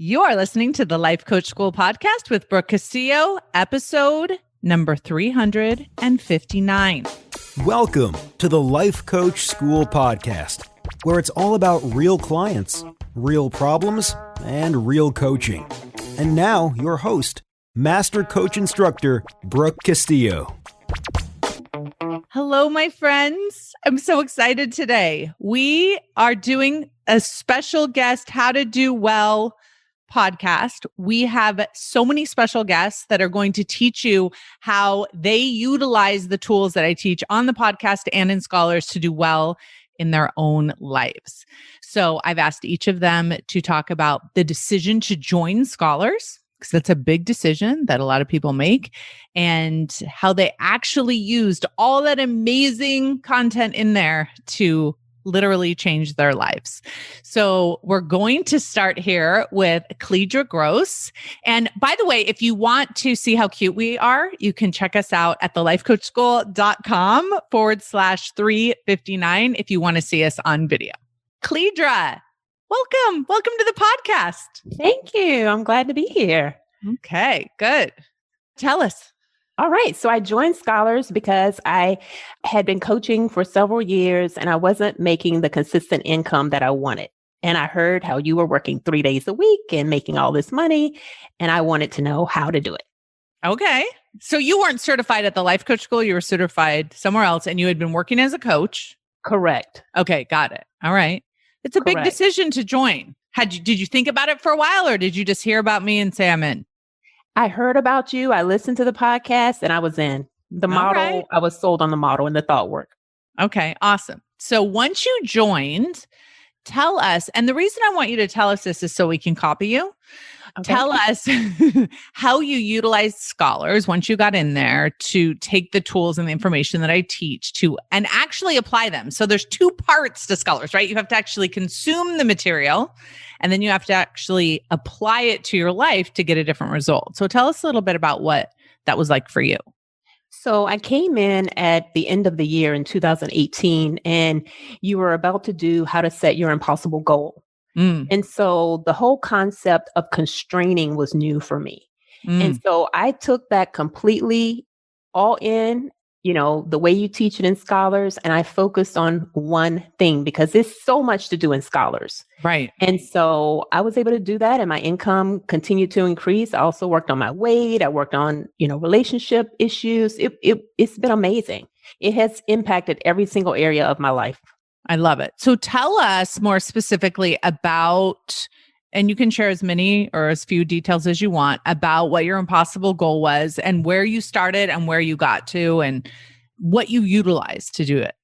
You are listening to the Life Coach School podcast with Brooke Castillo, episode number 359. Welcome to the Life Coach School podcast, where it's all about real clients, real problems, and real coaching. And now, your host, Master Coach Instructor, Brooke Castillo. Hello, my friends. I'm so excited today. We are doing a special guest, How to Do Well podcast. We have so many special guests that are going to teach you how they utilize the tools that I teach on the podcast and in Scholars to do well in their own lives. So I've asked each of them to talk about the decision to join Scholars, because that's a big decision that a lot of people make, and how they actually used all that amazing content in there to literally change their lives. So we're going to start here with Cledra Gross. And by the way, if you want to see how cute we are, you can check us out at thelifecoachschool.com/359 if you want to see us on video. Cledra, welcome. Welcome to the podcast. Thank you. I'm glad to be here. Okay, good. Tell us. All right. So I joined Scholars because I had been coaching for several years and I wasn't making the consistent income that I wanted. And I heard how you were working 3 days a week and making all this money. And I wanted to know how to do it. Okay. So you weren't certified at the Life Coach School. You were certified somewhere else and you had been working as a coach. Correct. Okay. Got it. All right. It's a big decision to join. Did you think about it for a while or did you just hear about me and say I'm in? I heard about you. I listened to the podcast and I was in the model. Right. I was sold on the model and the thought work. Okay. Awesome. So once you joined, tell us, and the reason I want you to tell us this is so we can copy you. Okay. Tell us how you utilized Scholars once you got in there to take the tools and the information that I teach to and actually apply them. So there's two parts to Scholars, right? You have to actually consume the material and then you have to actually apply it to your life to get a different result. So tell us a little bit about what that was like for you. So I came in at the end of the year in 2018 and you were about to do how to set your impossible goal. And so the whole concept of constraining was new for me. And so I took that completely all in, the way you teach it in Scholars, and I focused on one thing because there's so much to do in Scholars. Right. And so I was able to do that and my income continued to increase. I also worked on my weight. I worked on, relationship issues. It's been amazing. It has impacted every single area of my life. I love it. So tell us more specifically about, and you can share as many or as few details as you want about what your impossible goal was and where you started and where you got to and what you utilized to do it.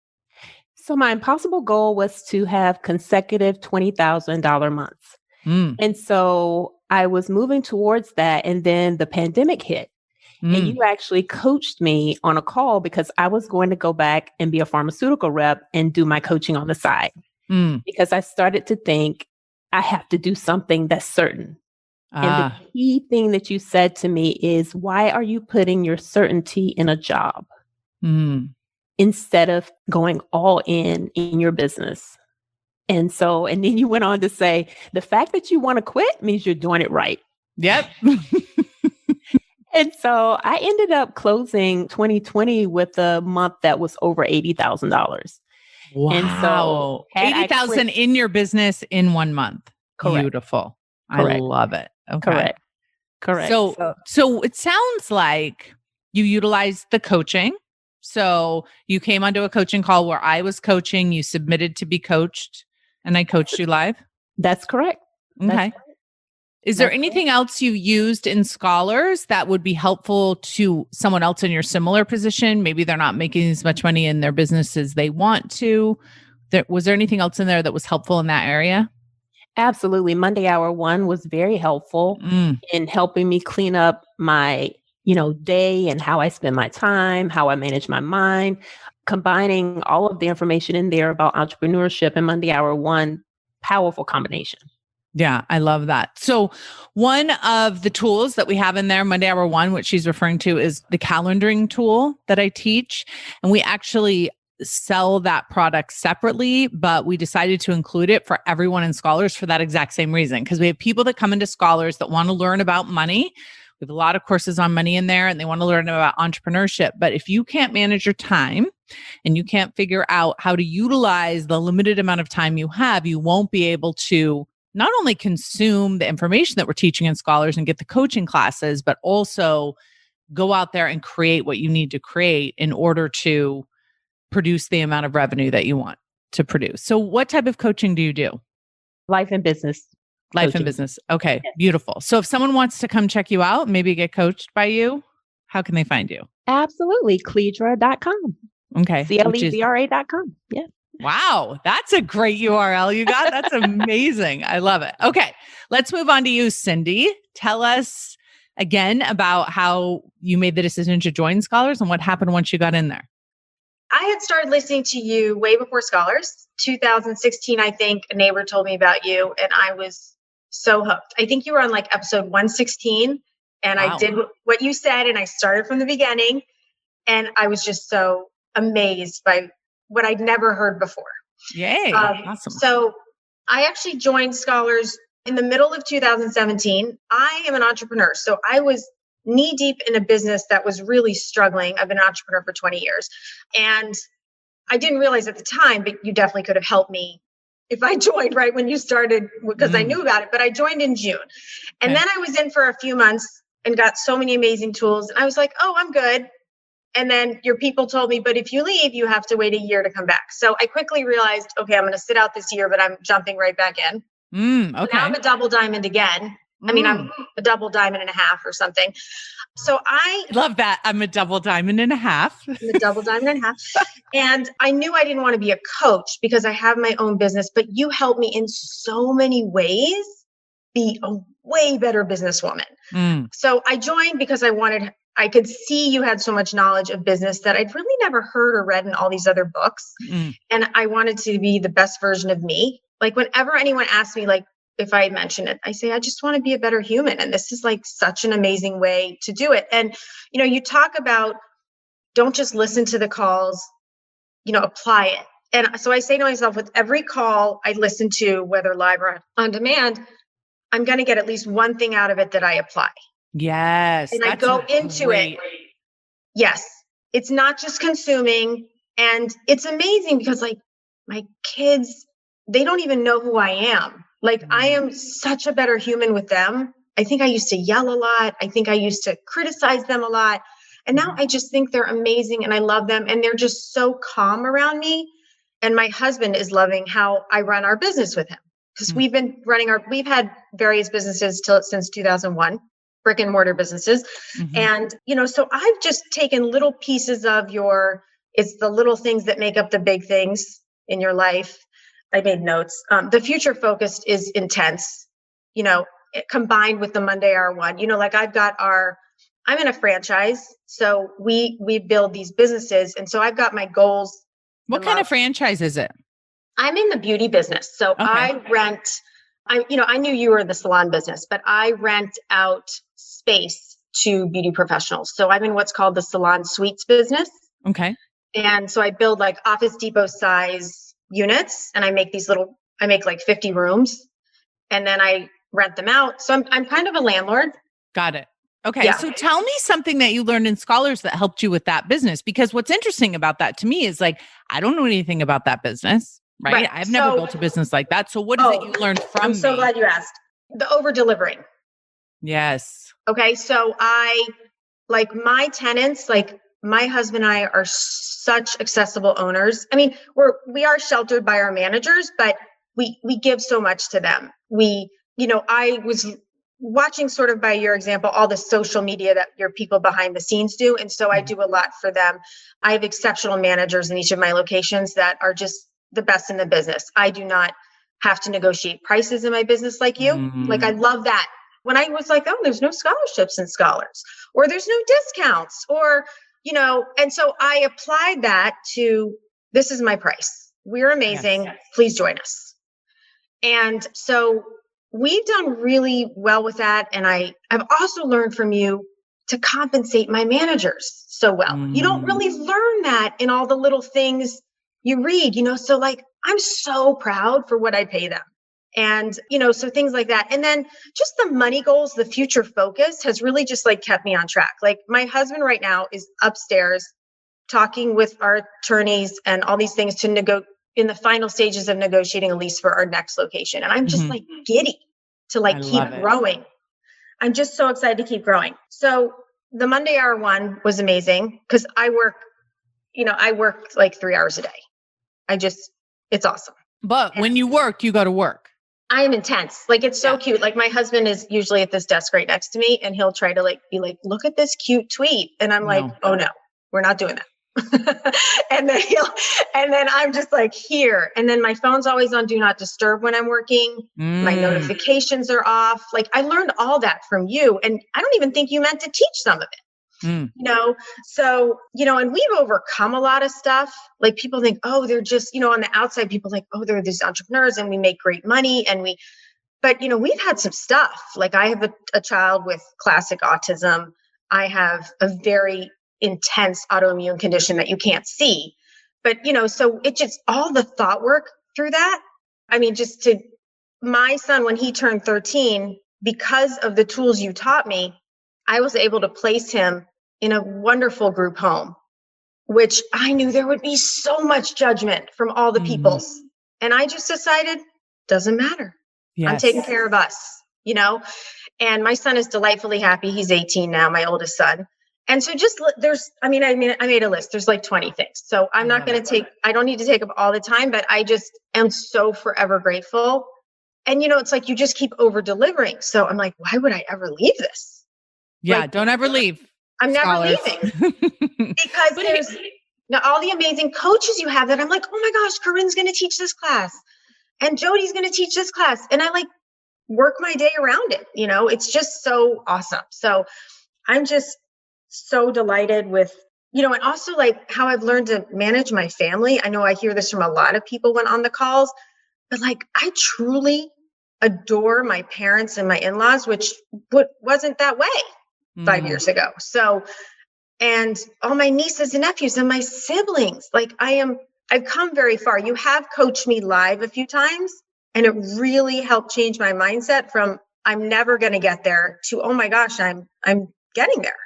So my impossible goal was to have consecutive $20,000 months. And so I was moving towards that. And then the pandemic hit. And you actually coached me on a call because I was going to go back and be a pharmaceutical rep and do my coaching on the side. Because I started to think I have to do something that's certain. And the key thing that you said to me is, why are you putting your certainty in a job instead of going all in your business? And then you went on to say, the fact that you want to quit means you're doing it right. Yep. And so I ended up closing 2020 with a month that was over $80,000. Wow. And so $80,000 in your business in 1 month. Correct. Beautiful. Correct. I love it. Okay. Correct. So it sounds like you utilized the coaching. So you came onto a coaching call where I was coaching, you submitted to be coached, and I coached you live? That's correct. Okay. Is there anything else you used in Scholars that would be helpful to someone else in your similar position? Maybe they're not making as much money in their business as they want to. Was there anything else in there that was helpful in that area? Absolutely. Monday Hour 1 was very helpful in helping me clean up my, day and how I spend my time, how I manage my mind, combining all of the information in there about entrepreneurship and Monday Hour 1, powerful combination. Yeah, I love that. So one of the tools that we have in there, Monday Hour 1, which she's referring to, is the calendaring tool that I teach. And we actually sell that product separately, but we decided to include it for everyone in Scholars for that exact same reason. Because we have people that come into Scholars that want to learn about money. We have a lot of courses on money in there and they want to learn about entrepreneurship. But if you can't manage your time and you can't figure out how to utilize the limited amount of time you have, you won't be able to not only consume the information that we're teaching in Scholars and get the coaching classes, but also go out there and create what you need to create in order to produce the amount of revenue that you want to produce. So what type of coaching do you do? Life and business. Life coaching. and business. Okay, Yes. beautiful. So if someone wants to come check you out, maybe get coached by you, how can they find you? Absolutely. Cledra.com. Okay. CLEDRA.com. Yeah. Wow, that's a great URL you got. That's amazing. I love it. Okay, let's move on to you, Cindy. Tell us again about how you made the decision to join Scholars and what happened once you got in there. I had started listening to you way before Scholars. 2016, I think a neighbor told me about you and I was so hooked. I think you were on like episode 116 and Wow. I did what you said and I started from the beginning and I was just so amazed by what I'd never heard before. Yay. Awesome. So I actually joined Scholars in the middle of 2017. I am an entrepreneur. So I was knee deep in a business that was really struggling. I've been an entrepreneur for 20 years. And I didn't realize at the time, but you definitely could have helped me if I joined right when you started, because I knew about it, but I joined in June. And then I was in for a few months and got so many amazing tools. And I was like, oh, I'm good. And then your people told me, but if you leave, you have to wait a year to come back. So I quickly realized, okay, I'm going to sit out this year, but I'm jumping right back in. Okay. So now I'm a double diamond again. I mean, I'm a double diamond and a half or something. So I love that. I'm a double diamond and a half. I'm a double diamond and a half. And I knew I didn't want to be a coach because I have my own business, but you helped me in so many ways be a way better businesswoman. So I joined because I could see you had so much knowledge of business that I'd really never heard or read in all these other books. And I wanted to be the best version of me. Like whenever anyone asks me, like, if I mention it, I say, I just want to be a better human. And this is like such an amazing way to do it. And, you know, you talk about, don't just listen to the calls, you know, apply it. And so I say to myself, with every call I listen to, whether live or on demand, I'm going to get at least one thing out of it that I apply. Yes. And I go into it. Yes. It's not just consuming. And it's amazing because like my kids, they don't even know who I am. Like I am such a better human with them. I think I used to yell a lot. I think I used to criticize them a lot. And now I just think they're amazing and I love them. And they're just so calm around me. And my husband is loving how I run our business with him. Because we've had various businesses since 2001, brick and mortar businesses. And, you know, so I've just taken little pieces of it's the little things that make up the big things in your life. I made notes. The future focused is intense, you know, combined with the Monday Hour one, you know, like I'm in a franchise. So we build these businesses. And so I've got my goals. What kind of franchise is it? I'm in the beauty business. So Okay. I knew you were in the salon business, but I rent out space to beauty professionals. So I'm in what's called the salon suites business. Okay. And so I build like Office Depot size units and I make like 50 rooms and then I rent them out. So I'm kind of a landlord. Got it. Okay. Yeah. So tell me something that you learned in Scholars that helped you with that business, because what's interesting about that to me is like, I don't know anything about that business, right? I've never built a business like that. So what is it you learned from I'm so glad you asked. The over delivering. Yes. Okay. So like my tenants, like my husband and I are such accessible owners. I mean, we are sheltered by our managers, but we give so much to them. I was watching sort of by your example, all the social media that your people behind the scenes do. And so I do a lot for them. I have exceptional managers in each of my locations that are just the best in the business. I do not have to negotiate prices in my business like you. Like, I love that. When I was like, oh, there's no scholarships in Scholars, or there's no discounts, or, you know, and so I applied that to, this is my price. We're amazing. Yes. Please join us. And so we've done really well with that. And I've also learned from you to compensate my managers so well. You don't really learn that in all the little things you read, so like, I'm so proud for what I pay them. And, so things like that. And then just the money goals, the future focus has really just like kept me on track. Like my husband right now is upstairs talking with our attorneys and all these things to in the final stages of negotiating a lease for our next location. And I'm just like giddy to like keep growing. I'm just so excited to keep growing. So the Monday Hour one was amazing because I work like 3 hours a day. It's awesome. But when you work, you go to work. I am intense. Like, it's so cute. Like my husband is usually at this desk right next to me and he'll try to like, be like, look at this cute tweet. And I'm like, oh no, we're not doing that. and then I'm just like here. And then my phone's always on do not disturb when I'm working. My notifications are off. Like I learned all that from you. And I don't even think you meant to teach some of it. So, and we've overcome a lot of stuff. Like people think, oh, they're just, on the outside, people like, oh, they're these entrepreneurs and we make great money. But we've had some stuff. Like I have a child with classic autism. I have a very intense autoimmune condition that you can't see. But, so it just all the thought work through that. I mean, my son, when he turned 13, because of the tools you taught me, I was able to place him in a wonderful group home, which I knew there would be so much judgment from all the peoples. And I just decided, doesn't matter. Yes. I'm taking care of us, and my son is delightfully happy. He's 18 now, my oldest son. And so I made a list. There's like 20 things. So I'm not going to I don't need to take up all the time, but I just am so forever grateful. And, it's like, you just keep over delivering. So I'm like, why would I ever leave this? Yeah, don't ever leave. I'm never leaving because there's all the amazing coaches you have that I'm like, oh my gosh, Corinne's going to teach this class and Jody's going to teach this class. And I like work my day around it. It's just so awesome. So I'm just so delighted with, and also like how I've learned to manage my family. I know I hear this from a lot of people when on the calls, but like I truly adore my parents and my in-laws, which wasn't that way 5 years ago. So, and all my nieces and nephews and my siblings, like I've come very far. You have coached me live a few times and it really helped change my mindset from I'm never going to get there to, oh my gosh, I'm getting there.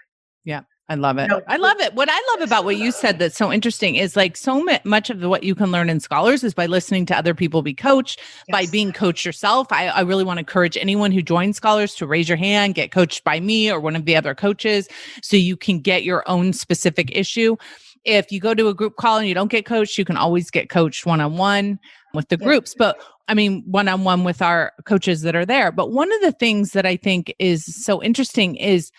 Yeah. I love it. I love it. What I love about what you said that's so interesting is like so much of what you can learn in Scholars is by listening to other people be coached, by being coached yourself. I really want to encourage anyone who joins Scholars to raise your hand, get coached by me or one of the other coaches so you can get your own specific issue. If you go to a group call and you don't get coached, you can always get coached one-on-one with the groups. But I mean, one-on-one with our coaches that are there. But one of the things that I think is so interesting is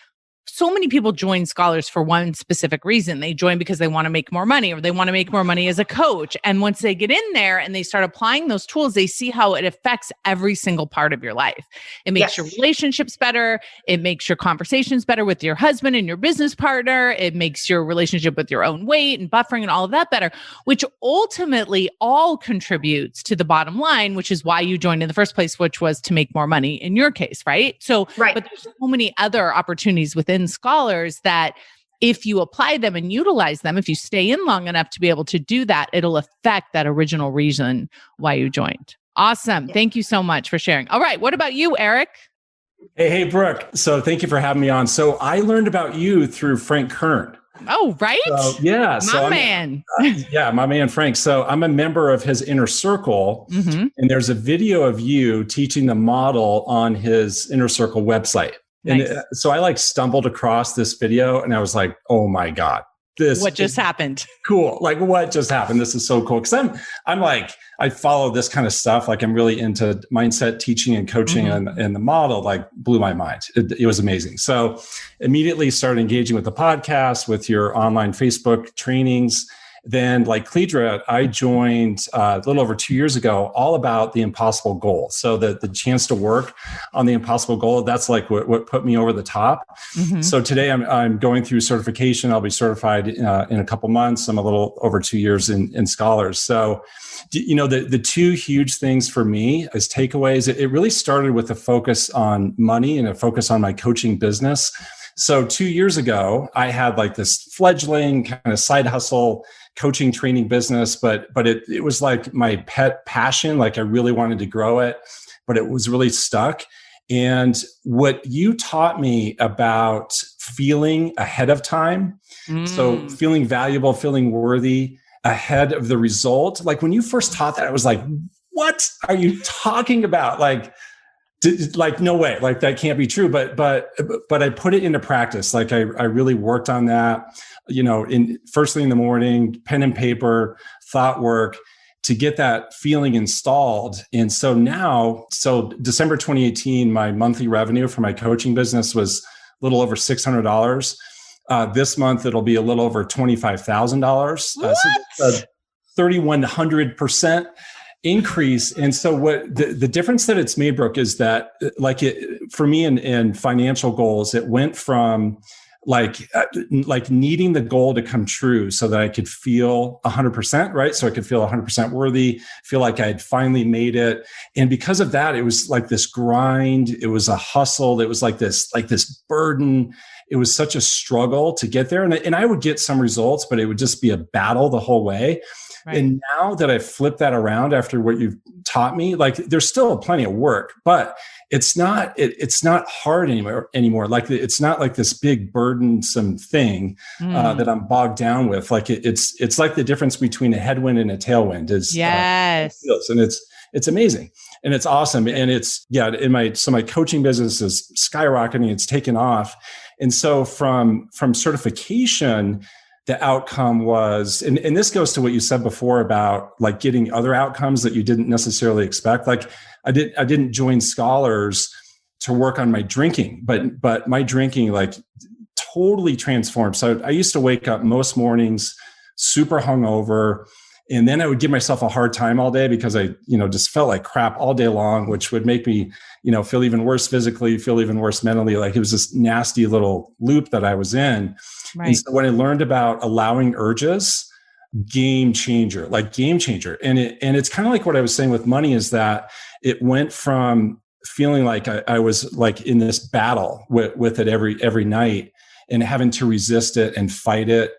so many people join Scholars for one specific reason. They join because they want to make more money or they want to make more money as a coach. And once they get in there and they start applying those tools, they see how it affects every single part of your life. It makes your relationships better. It makes your conversations better with your husband and your business partner. It makes your relationship with your own weight and buffering and all of that better, which ultimately all contributes to the bottom line, which is why you joined in the first place, which was to make more money in your case, right? So, but there's so many other opportunities within Scholars that if you apply them and utilize them, if you stay in long enough to be able to do that, it'll affect that original reason why you joined. Awesome. Yeah. Thank you so much for sharing. All right. What about you, Eric? Hey, Brooke. So thank you for having me on. So I learned about you through Frank Kern. Oh, right. So, yeah. My man. My man, Frank. So I'm a member of his inner circle, and there's a video of you teaching the model on his inner circle website. Nice. And so I like stumbled across this video and I was like, oh my God, what just happened? Cool. Like what just happened? This is so cool. Cause I'm like, I follow this kind of stuff. Like I'm really into mindset teaching and coaching and the model like blew my mind. It was amazing. So immediately started engaging with the podcast, with your online Facebook trainings. Then like Cledra, I joined a little over 2 years ago, all about the impossible goal. So the chance to work on the impossible goal, that's like what put me over the top. So today I'm going through certification. I'll be certified in a couple months. I'm a little over 2 years in Scholars. So, the two huge things for me as takeaways, it really started with a focus on money and a focus on my coaching business. So 2 years ago, I had like this fledgling kind of side hustle coaching training business, but it was like my pet passion. Like I really wanted to grow it, but it was really stuck. And what you taught me about feeling ahead of time, so feeling valuable, feeling worthy ahead of the result. Like when you first taught that, I was like, what are you talking about? Like no way, like that can't be true. But I put it into practice. Like I really worked on that, first thing in the morning, pen and paper, thought work to get that feeling installed. And so now, December 2018, my monthly revenue for my coaching business was a little over $600. This month, it'll be a little over $25,000. So 3,100% increase. And so what the difference that it's made, Brooke, is that for me in financial goals, it went from like needing the goal to come true so that I could feel 100%, right? So I could feel 100% worthy, feel like I had finally made it. And because of that, it was like this grind. It was a hustle. It was like this burden. It was such a struggle to get there. And I would get some results, but it would just be a battle the whole way. Right. And now that I've flipped that around after what you've taught me, like there's still plenty of work, but it's not hard anymore. Like it's not like this big burdensome thing that I'm bogged down with. Like it's like the difference between a headwind and a tailwind is yes. And it's amazing and it's awesome. And it's my coaching business is skyrocketing. It's taken off. And so from certification, the outcome was, and this goes to what you said before about like getting other outcomes that you didn't necessarily expect. Like I didn't join Scholars to work on my drinking, but my drinking like totally transformed. So I used to wake up most mornings super hungover, and then I would give myself a hard time all day because I, just felt like crap all day long, which would make me, feel even worse physically, feel even worse mentally. Like it was this nasty little loop that I was in. Right. And so when I learned about allowing urges, game changer. And it's kind of like what I was saying with money is that it went from feeling like I was like in this battle with it every night and having to resist it and fight it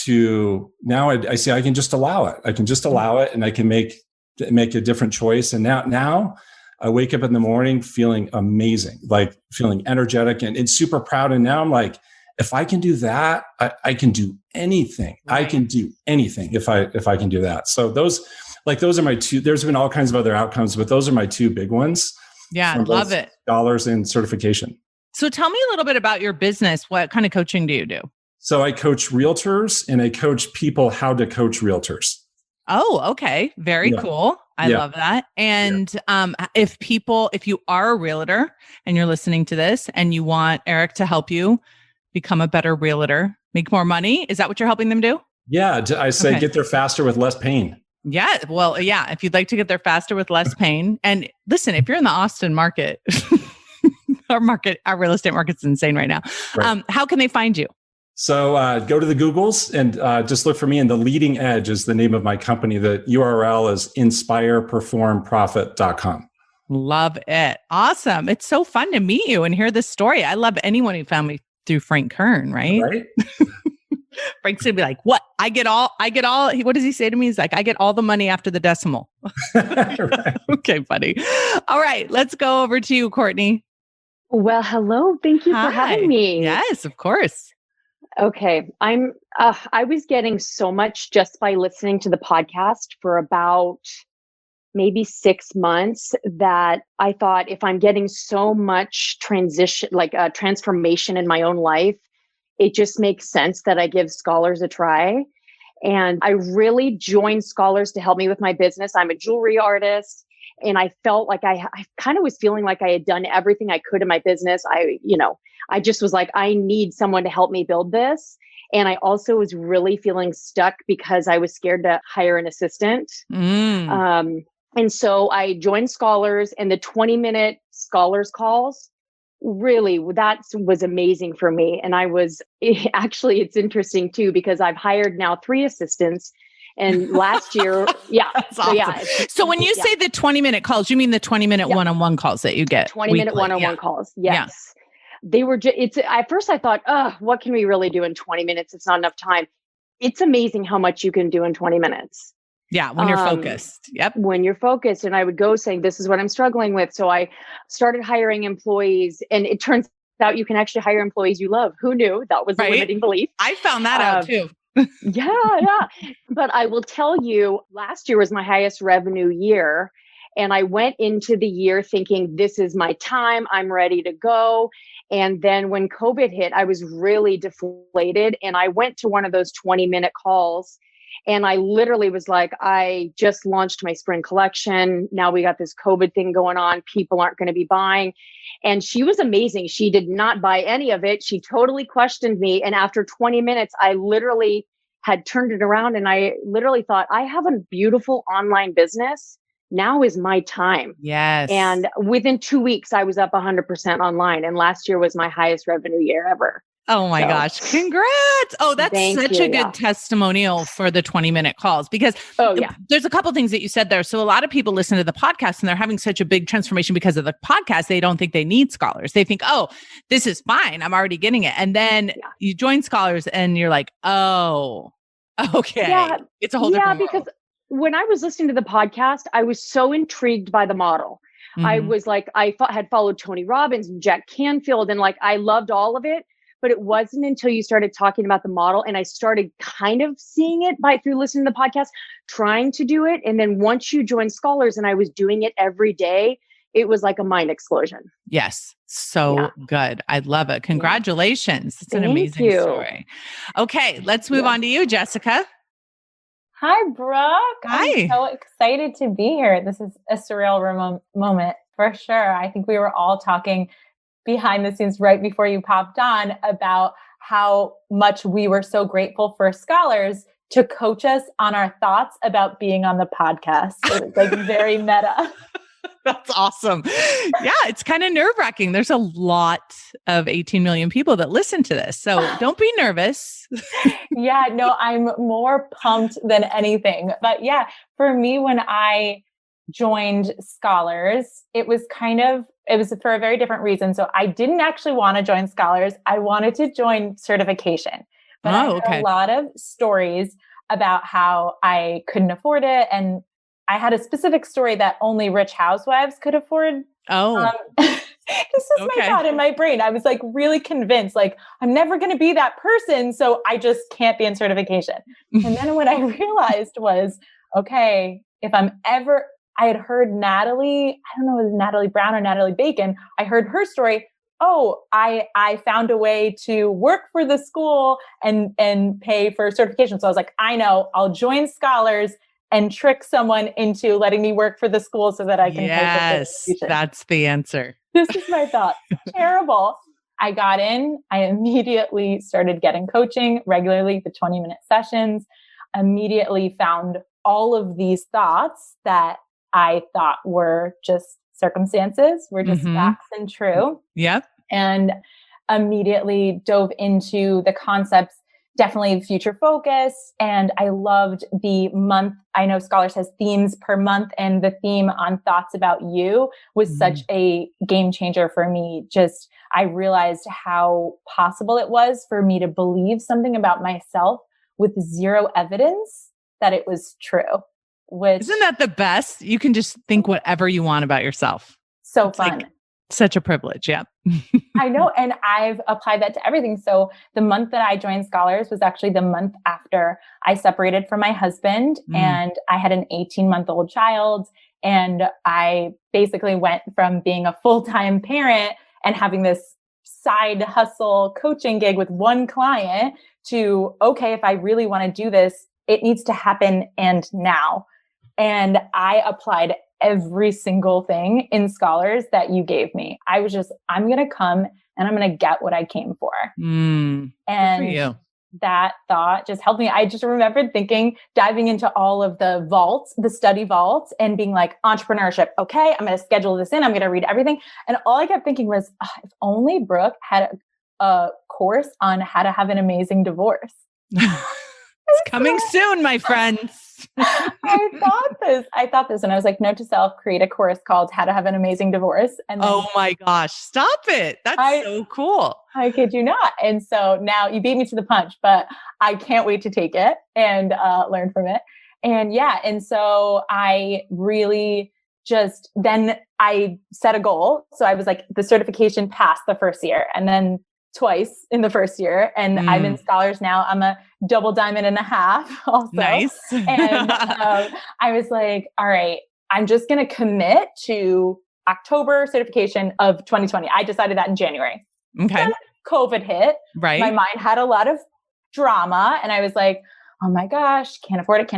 to now I see I can just allow it. I can just allow it and I can make a different choice. And now I wake up in the morning feeling amazing, like feeling energetic and super proud. And now I'm like, if I can do that, I can do anything. Right. I can do anything if I can do that. So those are my two. There's been all kinds of other outcomes, but those are my two big ones. Yeah, love it. Dollars and certification. So tell me a little bit about your business. What kind of coaching do you do? So I coach realtors and I coach people how to coach realtors. Oh, okay. Very cool. I love that. And if you are a realtor and you're listening to this and you want Eric to help you become a better realtor, make more money, is that what you're helping them do? Yeah. I say get there faster with less pain. Yeah. Well, yeah. If you'd like to get there faster with less pain. And listen, if you're in the Austin market, our real estate market's insane right now. Right. How can they find you? So go to the Googles and just look for me. And The Leading Edge is the name of my company. The URL is inspireperformprofit.com. Love it. Awesome. It's so fun to meet you and hear this story. I love anyone who found me through Frank Kern, right? Frank's gonna be like, what? I get all, what does he say to me? He's like, I get all the money after the decimal. Right. Okay, buddy. All right, let's go over to you, Courtney. Well, hello. Thank you for having me. Yes, of course. Okay. I was getting so much just by listening to the podcast for about maybe 6 months that I thought if I'm getting so much transformation in my own life, it just makes sense that I give Scholars a try. And I really joined Scholars to help me with my business. I'm a jewelry artist. And I felt like I kind of was feeling like I had done everything I could in my business. I just was like, I need someone to help me build this. And I also was really feeling stuck because I was scared to hire an assistant. And so I joined Scholars, and the 20-minute Scholars calls, really, that was amazing for me. And it's interesting too, because I've hired now 3 assistants. And last year, That's awesome. So when you say the 20-minute calls, you mean the 20-minute one-on-one calls that you get? 20-minute one-on-one calls. Yes. they were it's at first I thought, oh, what can we really do in 20 minutes? It's not enough time. It's amazing how much you can do in 20 minutes. Yeah. When you're focused. Yep. When you're focused. And I would go saying, this is what I'm struggling with. So I started hiring employees, and it turns out you can actually hire employees you love. Who knew? That was a limiting belief. I found that out too. Yeah. But I will tell you, last year was my highest revenue year. And I went into the year thinking, this is my time. I'm ready to go. And then when COVID hit, I was really deflated. And I went to one of those 20-minute calls. And I literally was like, I just launched my spring collection. Now we got this COVID thing going on. People aren't going to be buying. And she was amazing. She did not buy any of it. She totally questioned me. And after 20 minutes, I literally had turned it around. And I literally thought, I have a beautiful online business. Now is my time. Yes. And within 2 weeks, I was up 100% online. And last year was my highest revenue year ever. Oh my gosh. Congrats. Oh, that's such a good testimonial for the 20-minute calls, because there's a couple of things that you said there. So a lot of people listen to the podcast and they're having such a big transformation because of the podcast. They don't think they need Scholars. They think, oh, this is fine. I'm already getting it. And then you join Scholars and you're like, oh, okay. Yeah. It's a whole different world. Because when I was listening to the podcast, I was so intrigued by the model. Mm-hmm. I was like, had followed Tony Robbins and Jack Canfield, and like, I loved all of it. But it wasn't until you started talking about the model and I started kind of seeing it through listening to the podcast, trying to do it. And then once you joined Scholars and I was doing it every day, it was like a mind explosion. Yes. So good. I love it. Congratulations. It's an amazing story. Okay. Let's move on to you, Jessica. Hi, Brooke. Hi. I'm so excited to be here. This is a surreal moment for sure. I think we were all talking behind the scenes right before you popped on about how much we were so grateful for Scholars to coach us on our thoughts about being on the podcast. It was like very meta. That's awesome. Yeah, it's kind of nerve-wracking. There's a lot of 18 million people that listen to this. So don't be nervous. Yeah, no, I'm more pumped than anything. But yeah, for me, when I joined Scholars, it was for a very different reason. So I didn't actually want to join Scholars. I wanted to join certification. But I had a lot of stories about how I couldn't afford it. And I had a specific story that only rich housewives could afford. This is my thought in my brain. I was like really convinced, like, I'm never going to be that person. So I just can't be in certification. And then what I realized was, okay, if I'm ever, I had heard Natalie, I don't know if it was Natalie Brown or Natalie Bacon. I heard her story. Oh, I found a way to work for the school and pay for certification. So I was like, I know, I'll join Scholars and trick someone into letting me work for the school so that I can pay for certification. That's the answer. This is my thought. Terrible. I got in. I immediately started getting coaching regularly, the 20-minute sessions. Immediately found all of these thoughts that I thought were just circumstances, were just facts and true. Yep. And immediately dove into the concepts, definitely future focus. And I loved the month. I know Scholars has themes per month, and the theme on thoughts about you was such a game changer for me. Just, I realized how possible it was for me to believe something about myself with zero evidence that it was true. Isn't that the best? You can just think whatever you want about yourself. So fun. Like, such a privilege. Yeah. I know. And I've applied that to everything. So the month that I joined Scholars was actually the month after I separated from my husband, and I had an 18-month-old child. And I basically went from being a full-time parent and having this side hustle coaching gig with one client to, okay, if I really want to do this, it needs to happen and now. And I applied every single thing in Scholars that you gave me. I was just, I'm going to come and I'm going to get what I came for. And that thought just helped me. I just remembered diving into all of the vaults, the study vaults, and being like, entrepreneurship. Okay, I'm going to schedule this in. I'm going to read everything. And all I kept thinking was, if only Brooke had a course on how to have an amazing divorce. It's coming soon, my friends. I thought this, and I was like, note to self, create a course called How to Have an Amazing Divorce. And then, oh my gosh, stop it. That's so cool. I kid you not. And so now you beat me to the punch, but I can't wait to take it and learn from it. And yeah. And so I really then I set a goal. So I was like, the certification passed the first year and then twice in the first year. And I'm in Scholars now. I'm a double diamond and a half also. Nice. And I was like, all right, I'm just going to commit to October certification of 2020. I decided that in January. Okay. Then COVID hit. Right. My mind had a lot of drama and I was like, oh my gosh, can't afford it.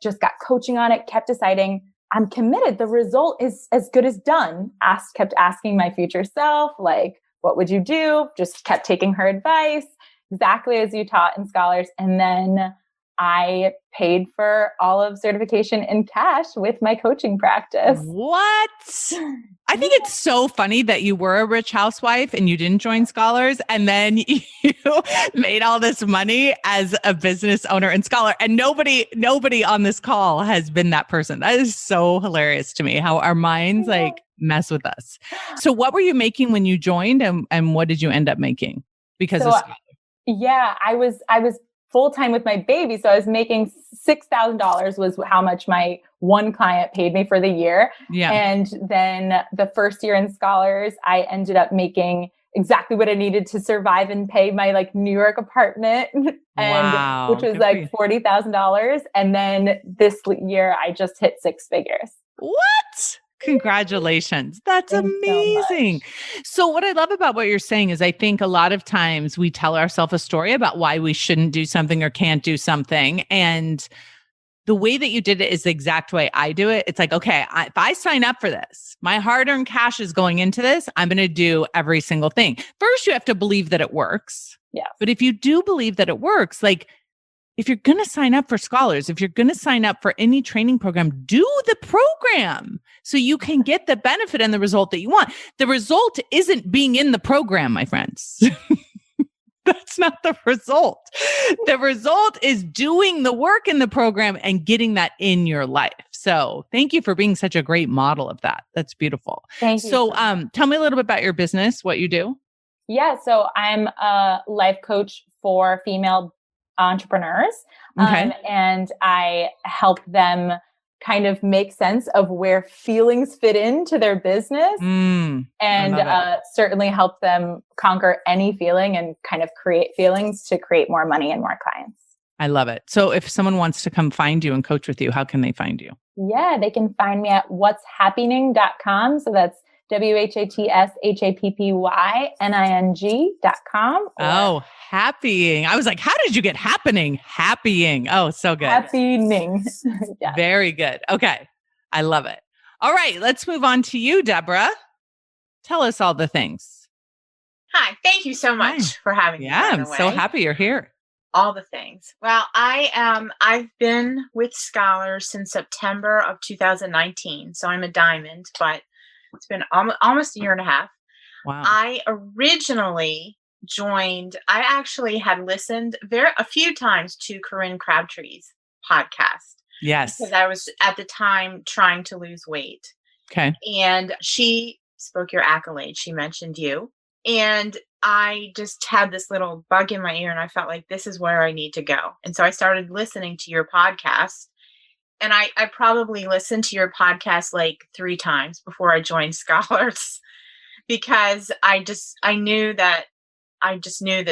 Just got coaching on it, kept deciding I'm committed. The result is as good as done. Kept asking my future self, like, what would you do? Just kept taking her advice, exactly as you taught in Scholars. And then I paid for all of certification in cash with my coaching practice. What? I think it's so funny that you were a rich housewife and you didn't join Scholars, and then you made all this money as a business owner and scholar. And nobody on this call has been that person. That is so hilarious to me, how our minds like mess with us. So what were you making when you joined, and what did you end up making because of Scholars? Yeah, I was full-time with my baby. So I was making $6,000 was how much my one client paid me for the year. Yeah. And then the first year in Scholars, I ended up making exactly what I needed to survive and pay my like New York apartment, and which was like $40,000. And then this year I just hit six figures. What? Congratulations. That's amazing. So what I love about what you're saying is I think a lot of times we tell ourselves a story about why we shouldn't do something or can't do something. And the way that you did it is the exact way I do it. It's like, okay, if I sign up for this, my hard-earned cash is going into this, I'm going to do every single thing. First, you have to believe that it works. Yeah. But if you do believe that it works, like if you're going to sign up for Scholars, if you're going to sign up for any training program, do the program so you can get the benefit and the result that you want. The result isn't being in the program, my friends. That's not the result. The result is doing the work in the program and getting that in your life. So thank you for being such a great model of that. That's beautiful. Thank you. So tell me a little bit about your business, what you do. Yeah. So I'm a life coach for female entrepreneurs. Okay. And I help them kind of make sense of where feelings fit into their business and certainly help them conquer any feeling and kind of create feelings to create more money and more clients. I love it. So if someone wants to come find you and coach with you, how can they find you? Yeah, they can find me at what'shappyning.com. So that's WHATSHAPPYNING.com. Oh, happying. I was like, how did you get happening? Happying. Oh, so good. Happying. Yeah. Very good. Okay. I love it. All right. Let's move on to you, Deborah. Tell us all the things. Hi. Thank you so much for having me. Yeah, I'm so happy you're here. All the things. Well, I've been with Scholars since September of 2019. So I'm a diamond, but it's been almost a year and a half. Wow. I originally joined, I actually had listened a few times to Corinne Crabtree's podcast. Yes. Because I was at the time trying to lose weight. Okay. And she spoke your accolades. She mentioned you. And I just had this little bug in my ear and I felt like this is where I need to go. And so I started listening to your podcast. And I probably listened to your podcast like 3 times before I joined Scholars because I knew that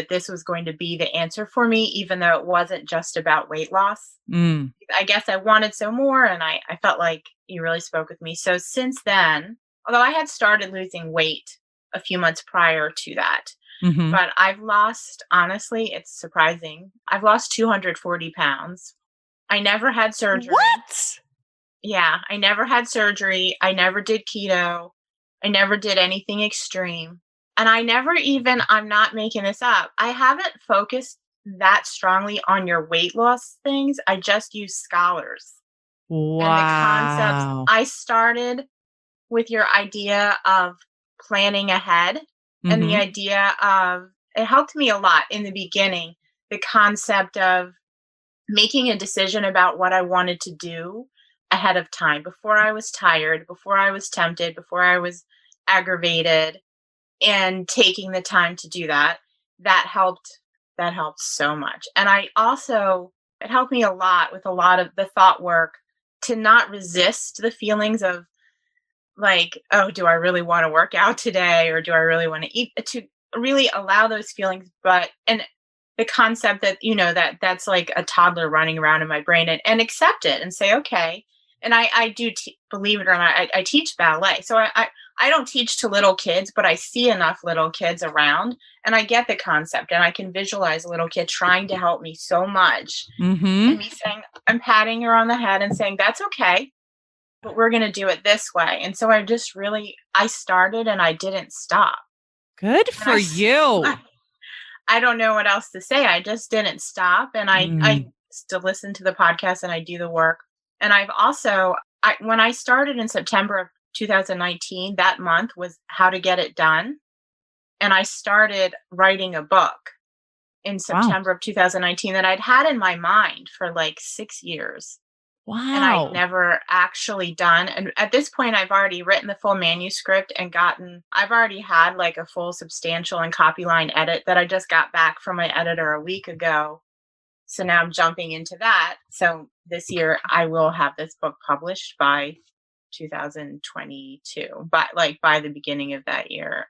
this was going to be the answer for me, even though it wasn't just about weight loss. I guess I wanted so more and I felt like you really spoke with me. So since then, although I had started losing weight a few months prior to that, but I've lost, honestly, it's surprising. I've lost 240 pounds. I never had surgery. What? Yeah, I never had surgery. I never did keto. I never did anything extreme. And I never even, I'm not making this up, I haven't focused that strongly on your weight loss things. I just use Scholars. Wow. And the concepts. I started with your idea of planning ahead and the idea of, it helped me a lot in the beginning, the concept of making a decision about what I wanted to do ahead of time, before I was tired, before I was tempted, before I was aggravated, and taking the time to do that, that helped so much. And it helped me a lot with a lot of the thought work to not resist the feelings of like, oh, do I really want to work out today, or do I really want to eat, to really allow those feelings. And the concept that, that's like a toddler running around in my brain, and accept it and say, okay. And I do, believe it or not, I teach ballet. So I don't teach to little kids, but I see enough little kids around, and I get the concept, and I can visualize a little kid trying to help me so much. Mm-hmm. And me saying, I'm patting her on the head and saying, that's okay, but we're going to do it this way. And so I started and I didn't stop. Good for you. I don't know what else to say. I just didn't stop. And I still listen to the podcast and I do the work. And I've also, when I started in September of 2019, that month was How to Get It Done. And I started writing a book in September of 2019 that I'd had in my mind for like 6 years. Wow. And I'd never actually done. And at this point, I've already written the full manuscript and I've already had like a full substantial and copy line edit that I just got back from my editor a week ago. So now I'm jumping into that. So this year I will have this book published by 2022, but like by the beginning of that year.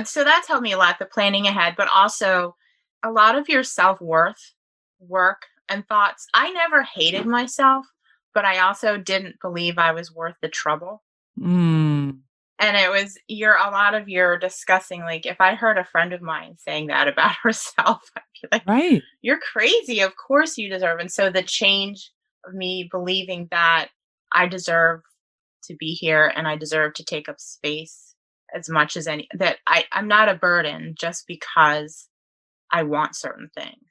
So that's helped me a lot, the planning ahead, but also a lot of your self-worth work and thoughts. I never hated myself, but I also didn't believe I was worth the trouble. And it was a lot of your discussing, like if I heard a friend of mine saying that about herself, I'd be like, right, you're crazy. Of course you deserve. And so the change of me believing that I deserve to be here and I deserve to take up space as much as that I'm not a burden just because I want certain things.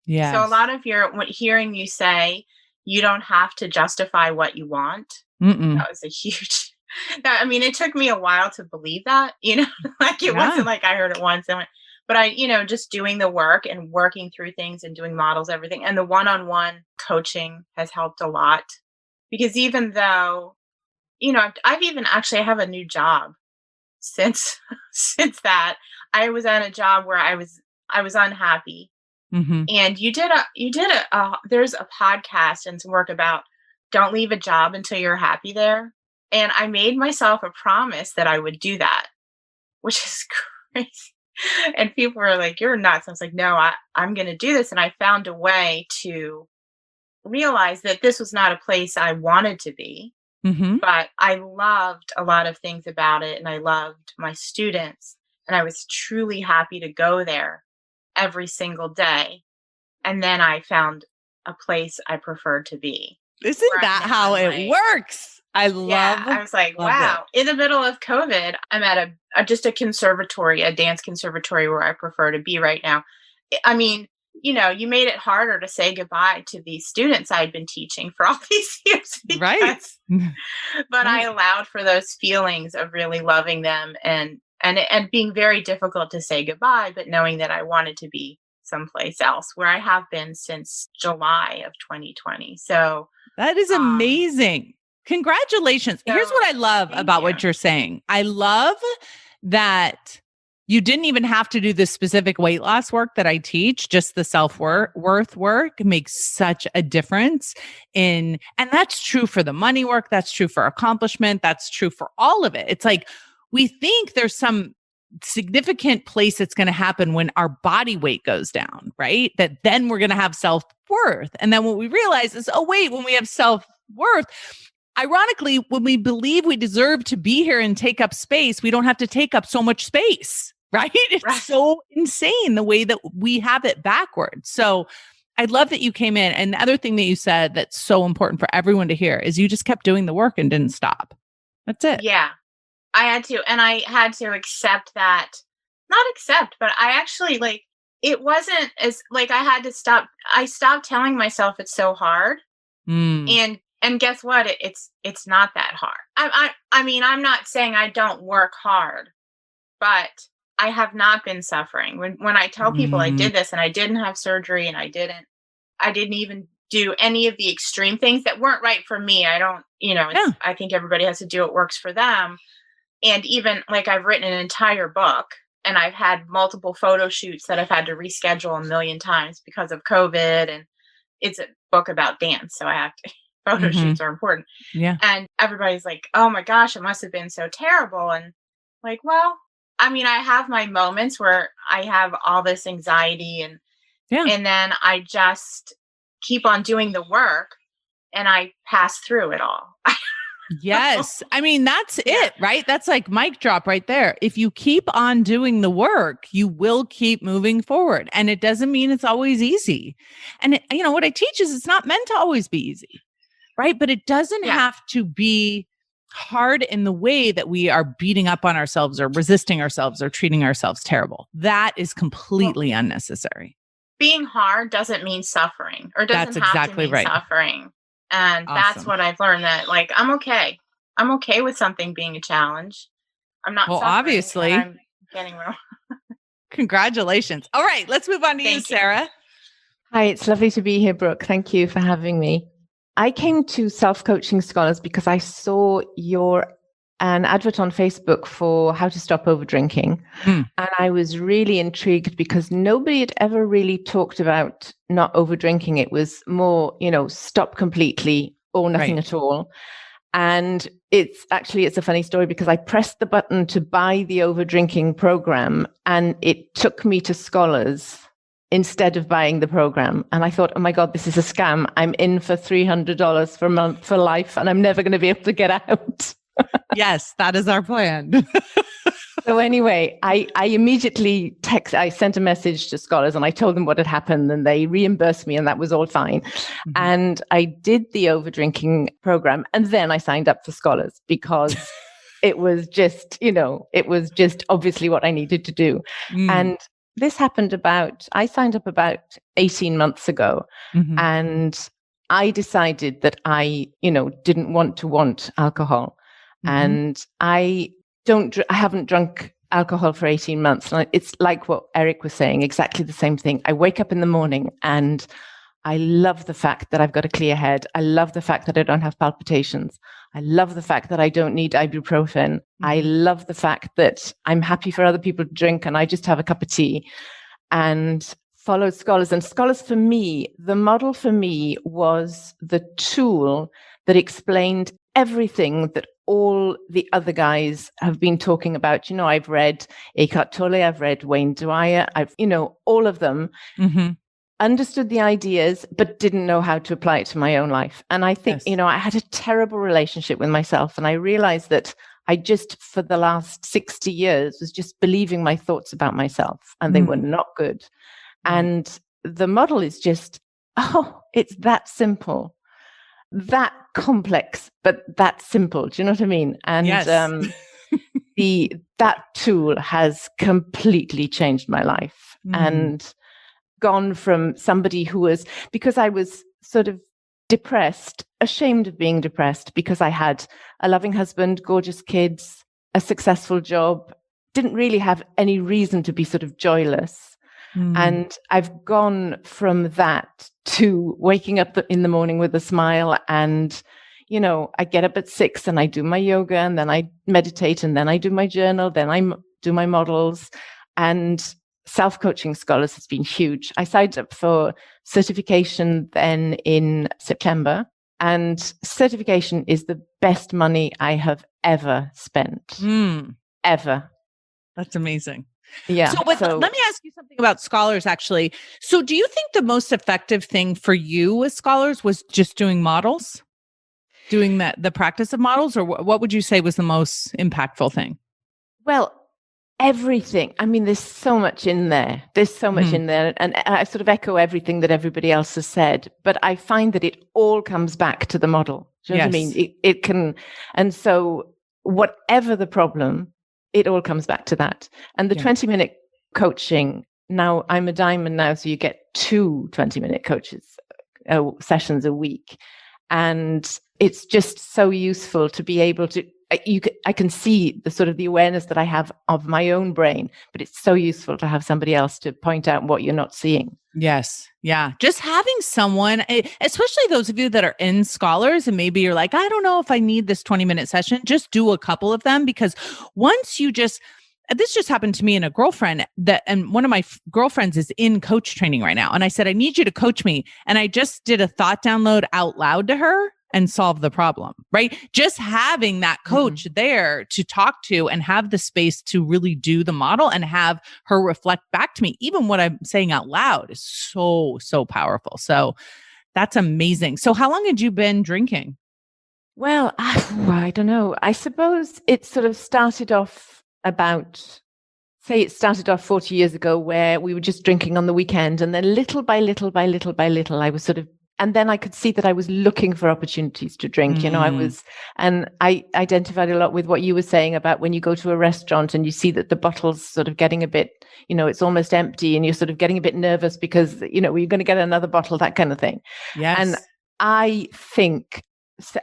Yeah. So a lot of hearing you say you don't have to justify what you want. Mm-mm. That was a huge. It took me a while to believe that. Like it wasn't like I heard it once and went. But just doing the work and working through things and doing models, everything, and the one-on-one coaching has helped a lot. Because even though, I've even actually have a new job since that. I was at a job where I was unhappy. Mm-hmm. And there's a podcast and some work about don't leave a job until you're happy there. And I made myself a promise that I would do that, which is crazy. And people were like, you're nuts. I was like, no, I'm going to do this. And I found a way to realize that this was not a place I wanted to be, but I loved a lot of things about it. And I loved my students. And I was truly happy to go there every single day. And then I found a place I preferred to be. Isn't that how it works? I was like, wow. In the middle of COVID, I'm at just a conservatory, a dance conservatory where I prefer to be right now. You made it harder to say goodbye to these students I'd been teaching for all these years. Right. But I allowed for those feelings of really loving them and being very difficult to say goodbye, but knowing that I wanted to be someplace else where I have been since July of 2020. So that is amazing. Congratulations. Here's what I love about what you're saying. I love that you didn't even have to do the specific weight loss work that I teach. Just the self-worth work makes such a difference and that's true for the money work. That's true for accomplishment. That's true for all of it. It's like, we think there's some significant place that's going to happen when our body weight goes down, right? That then we're going to have self-worth. And then what we realize is, oh, wait, when we have self-worth, ironically, when we believe we deserve to be here and take up space, we don't have to take up so much space, right? It's so insane the way that we have it backwards. So I love that you came in. And the other thing that you said that's so important for everyone to hear is you just kept doing the work and didn't stop. That's it. Yeah. I had to accept that, not accept, but I actually it wasn't as I stopped telling myself it's so hard. And guess what? It's not that hard. I'm not saying I don't work hard, but I have not been suffering. When I tell people I did this and I didn't have surgery and I didn't I didn't even do any of the extreme things that weren't right for me. I don't, I think everybody has to do what works for them. And even like I've written an entire book and I've had multiple photo shoots that I've had to reschedule a million times because of COVID. And it's a book about dance. So I have to, photo shoots are important. Yeah. And everybody's like, oh my gosh, it must have been so terrible. And like, well, I mean, I have my moments where I have all this anxiety and then I just keep on doing the work and I pass through it all. Yes. I mean, that's it, right? That's like mic drop right there. If you keep on doing the work, you will keep moving forward. And it doesn't mean it's always easy. And what I teach is it's not meant to always be easy, right? But it doesn't have to be hard in the way that we are beating up on ourselves or resisting ourselves or treating ourselves terrible. That is completely unnecessary. Being hard doesn't mean suffering or doesn't have to mean suffering. And that's what I've learned, that like, I'm okay. I'm okay with something being a challenge. I'm not. Well, obviously. I'm getting real. Congratulations. All right, let's move on to you, Sarah. Hi, it's lovely to be here, Brooke. Thank you for having me. I came to Self-Coaching Scholars because I saw an advert on Facebook for how to stop over drinking. And I was really intrigued because nobody had ever really talked about not over drinking. It was more, stop completely or nothing at all. And it's a funny story because I pressed the button to buy the over drinking program and it took me to Scholars instead of buying the program. And I thought, oh my God, this is a scam. I'm in for $300 per month for life and I'm never going to be able to get out. Yes, that is our plan. So anyway, I immediately I sent a message to Scholars and I told them what had happened and they reimbursed me and that was all fine. And I did the over drinking program and then I signed up for Scholars because it was just, obviously what I needed to do. And this happened I signed up about 18 months ago and I decided that I didn't want alcohol. And I haven't drunk alcohol for 18 months. And it's like what Eric was saying, exactly the same thing. I wake up in the morning and I love the fact that I've got a clear head. I love the fact that I don't have palpitations. I love the fact that I don't need ibuprofen. I love the fact that I'm happy for other people to drink and I just have a cup of tea and followed Scholars. And Scholars for me, the model for me was the tool that explained everything that all the other guys have been talking about. I've read Eckhart Tolle, I've read Wayne Dyer, all of them understood the ideas, but didn't know how to apply it to my own life. And I think, I had a terrible relationship with myself. And I realized that I just, for the last 60 years, was just believing my thoughts about myself and they were not good. And the model is just, it's that simple. That complex, but that simple. Do you know what I mean? And that tool has completely changed my life and gone from somebody who was, because I was sort of depressed, ashamed of being depressed because I had a loving husband, gorgeous kids, a successful job, didn't really have any reason to be sort of joyless. And I've gone from that to waking up in the morning with a smile and, I get up at 6 and I do my yoga and then I meditate and then I do my journal, then I do my models. And Self-Coaching Scholars has been huge. I signed up for certification then in September, and certification is the best money I have ever spent. Ever. That's amazing. Yeah. So let me ask you something about Scholars, actually. So do you think the most effective thing for you with Scholars was just doing models, doing the practice of models, or what would you say was the most impactful thing? Well, everything. I mean, there's so much in there. And I sort of echo everything that everybody else has said, but I find that it all comes back to the model. Do you know what I mean? It can, and so whatever the problem, it all comes back to that. And the 20-minute coaching, now I'm a diamond now, so you get 2 20-minute sessions a week. And it's just so useful to be able to, I can see the sort of the awareness that I have of my own brain, but it's so useful to have somebody else to point out what you're not seeing. Yes. Yeah. Just having someone, especially those of you that are in Scholars and maybe you're like, I don't know if I need this 20-minute session, just do a couple of them, because once you just, this just happened to me and a girlfriend and one of my girlfriends is in coach training right now. And I said, I need you to coach me. And I just did a thought download out loud to her and solve the problem, right? Just having that coach there to talk to and have the space to really do the model and have her reflect back to me, even what I'm saying out loud, is so, so powerful. So that's amazing. So how long had you been drinking? Well, I don't know. I suppose it sort of started off about, say it started off 40 years ago, where we were just drinking on the weekend. And then little by little, I was sort of, and then I could see that I was looking for opportunities to drink. You know, I identified a lot with what you were saying about when you go to a restaurant and you see that the bottle's sort of getting a bit, you know, it's almost empty and you're sort of getting a bit nervous because, you know, we're going to get another bottle, that kind of thing. Yes. And I think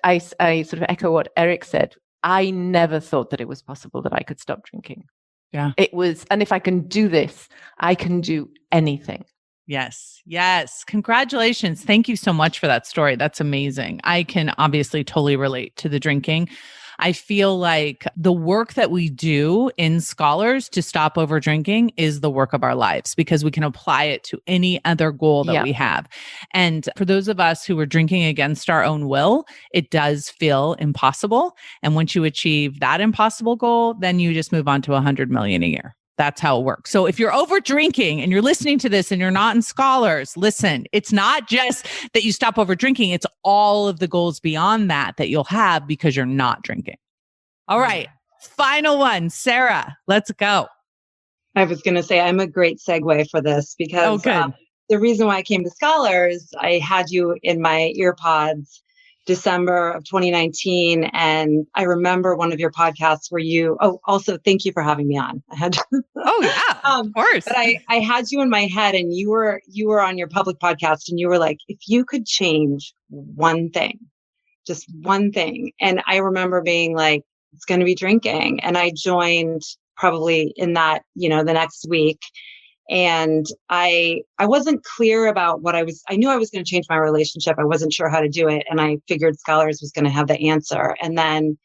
I sort of echo what Eric said. I never thought that it was possible that I could stop drinking. Yeah. It was, and if I can do this, I can do anything. Yes. Yes. Congratulations. Thank you so much for that story. That's amazing. I can obviously totally relate to the drinking. I feel like the work that we do in Scholars to stop over drinking is the work of our lives, because we can apply it to any other goal that we have. And for those of us who are drinking against our own will, it does feel impossible. And once you achieve that impossible goal, then you just move on to 100 million a year. That's how it works. So if you're over drinking and you're listening to this and you're not in Scholars, listen, it's not just that you stop over drinking. It's all of the goals beyond that you'll have because you're not drinking. All right. Final one, Sarah, let's go. I was going to say, I'm a great segue for this because the reason why I came to Scholars, I had you in my ear pods December of 2019. And I remember one of your podcasts where you, also thank you for having me on. I had to, of course. But I had you in my head and you were on your public podcast and you were like, if you could change one thing, just one thing. And I remember being like, it's going to be drinking. And I joined probably in that, the next week. And I wasn't clear about I knew I was going to change my relationship. I wasn't sure how to do it. And I figured Scholars was going to have the answer. And then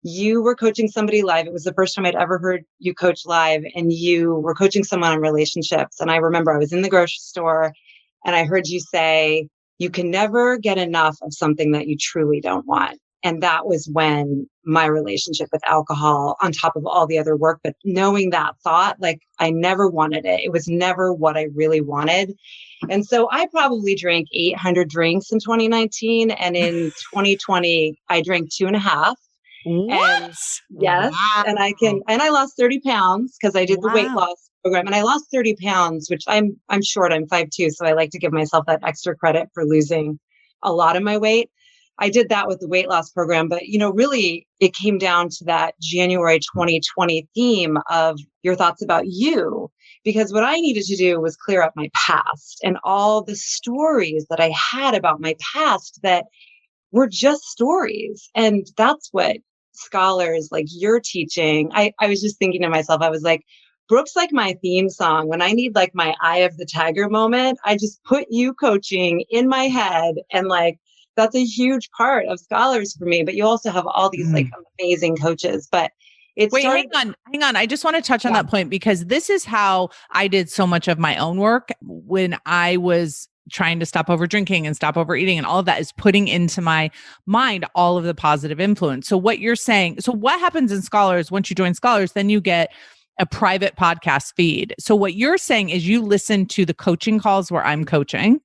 you were coaching somebody live. It was the first time I'd ever heard you coach live, and you were coaching someone on relationships. And I remember I was in the grocery store and I heard you say, you can never get enough of something that you truly don't want. And that was when my relationship with alcohol, on top of all the other work, but knowing that thought, like I never wanted it. It was never what I really wanted. And so I probably drank 800 drinks in 2019. And in 2020, I drank 2.5. What? And yes. Wow. And I lost 30 pounds because I did the weight loss program, and I lost 30 pounds, which I'm short. I'm 5'2". So I like to give myself that extra credit for losing a lot of my weight. I did that with the weight loss program, but really it came down to that January 2020 theme of your thoughts about you, because what I needed to do was clear up my past and all the stories that I had about my past that were just stories. And that's what Scholars, like you're teaching. I was just thinking to myself, I was like, Brooke's like my theme song. When I need like my Eye of the Tiger moment, I just put you coaching in my head, and like, that's a huge part of Scholars for me. But you also have all these like amazing coaches. But hang on. I just want to touch on that point, because this is how I did so much of my own work when I was trying to stop over drinking and stop overeating, and all of that is putting into my mind all of the positive influence. So what you're saying, so what happens in Scholars, once you join Scholars, then you get a private podcast feed. So what you're saying is you listen to the coaching calls where I'm coaching,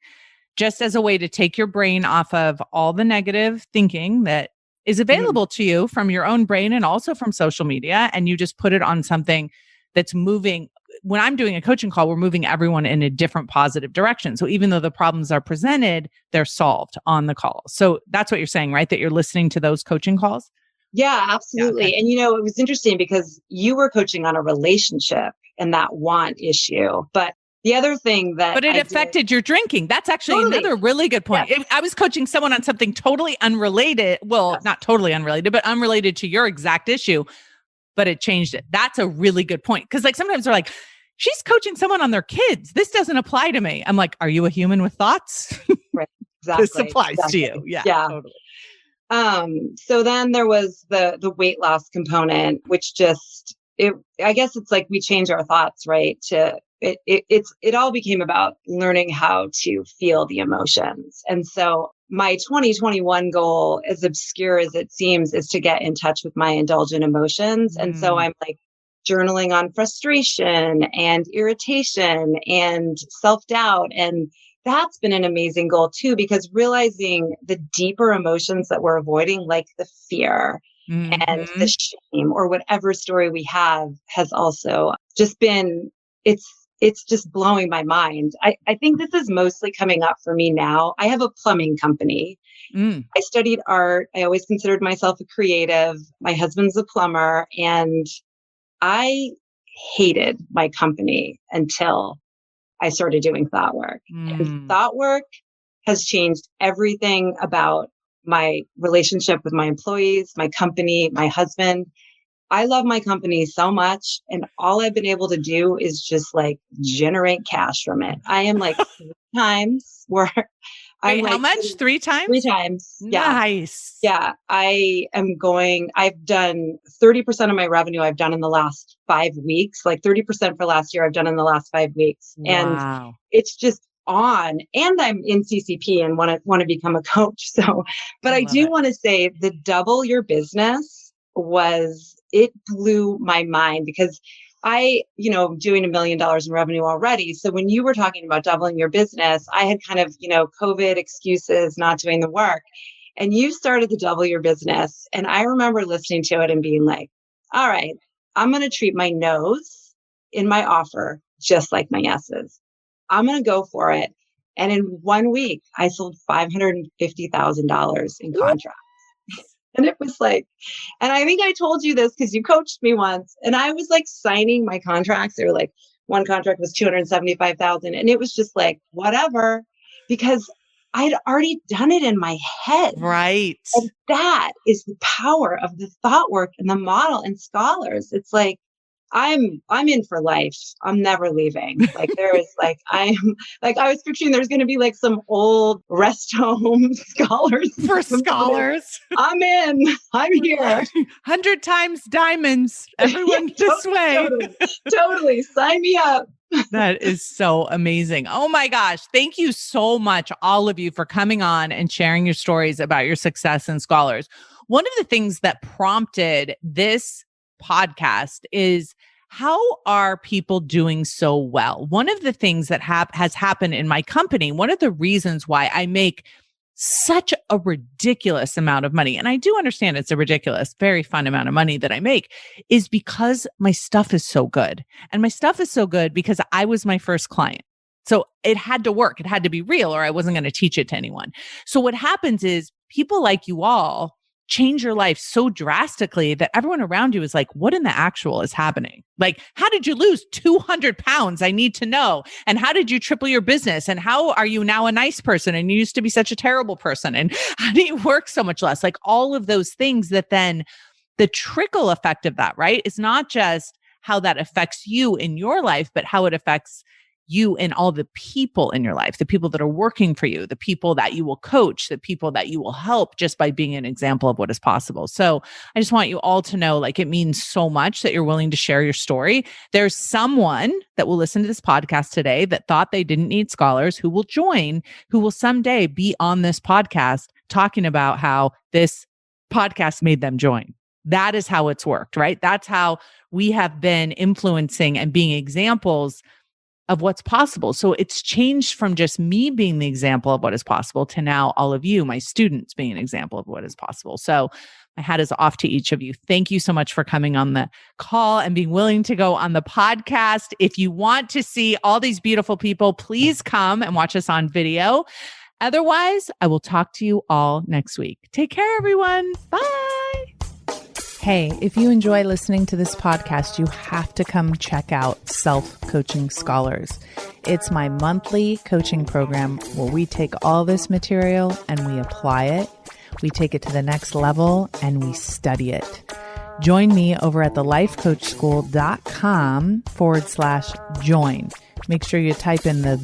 just as a way to take your brain off of all the negative thinking that is available to you from your own brain and also from social media. And you just put it on something that's moving. When I'm doing a coaching call, we're moving everyone in a different positive direction. So even though the problems are presented, they're solved on the call. So that's what you're saying, right? That you're listening to those coaching calls? Yeah, absolutely. Yeah, okay. And it was interesting because you were coaching on a relationship and that want issue, but the other thing that it affected your drinking. That's actually another really good point. Yeah. I was coaching someone on something totally unrelated. Well, not totally unrelated, but unrelated to your exact issue, but it changed it. That's a really good point. Because like sometimes we're like, she's coaching someone on their kids. This doesn't apply to me. I'm like, are you a human with thoughts? Right. Exactly. This applies to you. Yeah. Totally. So then there was the weight loss component, which I guess it's like we change our thoughts, right? It all became about learning how to feel the emotions. And so my 2021 goal, as obscure as it seems, is to get in touch with my indulgent emotions. And so I'm like journaling on frustration and irritation and self-doubt. And that's been an amazing goal too, because realizing the deeper emotions that we're avoiding, like the fear and the shame or whatever story we have, has also just been, it's just blowing my mind. I think this is mostly coming up for me now. I have a plumbing company. I studied art. I always considered myself a creative. My husband's a plumber, and I hated my company until I started doing thought work. And thought work has changed everything about my relationship with my employees, my company, my husband. I love my company so much, and all I've been able to do is just like generate cash from it. I am like 3 times where I'm Wait, how much? 3 times? 3 times. Yeah. Nice. Yeah. I've done 30% of my revenue I've done in the last 5 weeks, like 30% for last year I've done in the last 5 weeks. Wow. And it's just on, and I'm in CCP and want to become a coach. So, but I do want to say the double your business it blew my mind, because I'm doing $1 million in revenue already. So when you were talking about doubling your business, I had kind of, COVID excuses, not doing the work, and you started to double your business. And I remember listening to it and being like, all right, I'm going to treat my no's in my offer just like my yeses. I'm going to go for it. And in 1 week, I sold $550,000 in contracts. And it was like, and I think I told you this because you coached me once, and I was like signing my contracts. They were like, one contract was $275,000. And it was just like, whatever, because I'd already done it in my head. Right. And that is the power of the thought work and the model and scholars. It's like, I'm in for life. I'm never leaving. Like there is like, I was picturing there's going to be like some old rest home scholars. For scholars. I'm here. 100 times diamonds. Everyone this way. Totally. Sign me up. That is so amazing. Oh my gosh. Thank you so much, all of you, for coming on and sharing your stories about your success in scholars. One of the things that prompted this podcast is, how are people doing so well? One of the things that has happened in my company, one of the reasons why I make such a ridiculous amount of money, and I do understand it's a ridiculous, very fun amount of money that I make, is because my stuff is so good. And my stuff is so good because I was my first client. So it had to work. It had to be real, or I wasn't going to teach it to anyone. So what happens is people like you all change your life so drastically that everyone around you is like, what in the actual is happening? Like, how did you lose 200 pounds? I need to know. And how did you triple your business? And how are you now a nice person? And you used to be such a terrible person. And how do you work so much less? Like all of those things that then the trickle effect of that, right? Is not just how that affects you in your life, but how it affects you and all the people in your life, the people that are working for you, the people that you will coach, the people that you will help, just by being an example of what is possible. So I just want you all to know, like, it means so much that you're willing to share your story. There's someone that will listen to this podcast today that thought they didn't need scholars, who will join, who will someday be on this podcast talking about how this podcast made them join. That is how it's worked, right? That's how we have been influencing and being examples of what's possible. So it's changed from just me being the example of what is possible to now all of you, my students, being an example of what is possible. So my hat is off to each of you. Thank you so much for coming on the call and being willing to go on the podcast. If you want to see all these beautiful people, please come and watch us on video. Otherwise, I will talk to you all next week. Take care, everyone. Bye. Hey, if you enjoy listening to this podcast, you have to come check out Self-Coaching Scholars. It's my monthly coaching program where we take all this material and we apply it. We take it to the next level and we study it. Join me over at thelifecoachschool.com/join. Make sure you type in the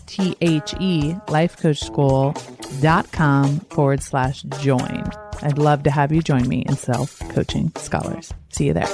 THE lifecoachschool.com/join. I'd love to have you join me in Self-Coaching Scholars. See you there.